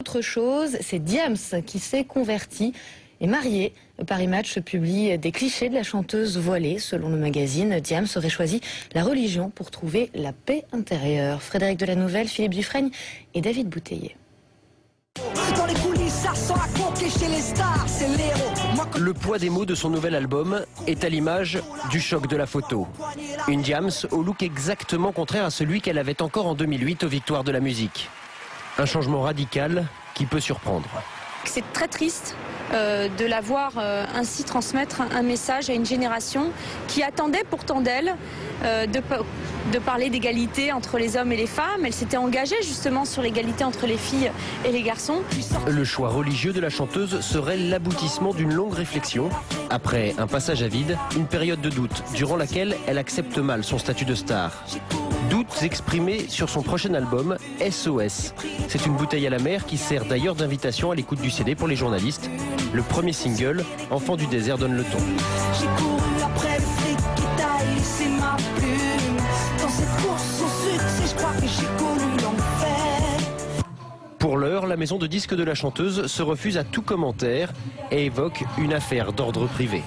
Autre chose, c'est Diams qui s'est converti et marié. Paris Match publie des clichés de la chanteuse voilée. Selon le magazine, Diams aurait choisi la religion pour trouver la paix intérieure. Frédéric Delanouvelle, Philippe Dufresne et David Bouteiller. Dans les coulisses, ça sent la conquête chez les stars, c'est l'héros. Le poids des mots de son nouvel album est à l'image du choc de la photo. Une Diams au look exactement contraire à celui qu'elle avait encore en 2008 aux Victoires de la musique. Un changement radical qui peut surprendre. C'est très triste de la voir ainsi transmettre un message à une génération qui attendait pourtant d'elle de parler d'égalité entre les hommes et les femmes. Elle s'était engagée justement sur l'égalité entre les filles et les garçons. Le choix religieux de la chanteuse serait l'aboutissement d'une longue réflexion. Après un passage à vide, une période de doute durant laquelle elle accepte mal son statut de star. Doutes exprimés sur son prochain album, SOS. C'est une bouteille à la mer qui sert d'ailleurs d'invitation à l'écoute du CD pour les journalistes. Le premier single, Enfant du désert, donne le ton. J'ai couru après le fric qui t'a laissé ma plume. Dans cette course au succès, je crois que j'ai connu l'enfer. Pour l'heure, la maison de disques de la chanteuse se refuse à tout commentaire et évoque une affaire d'ordre privé.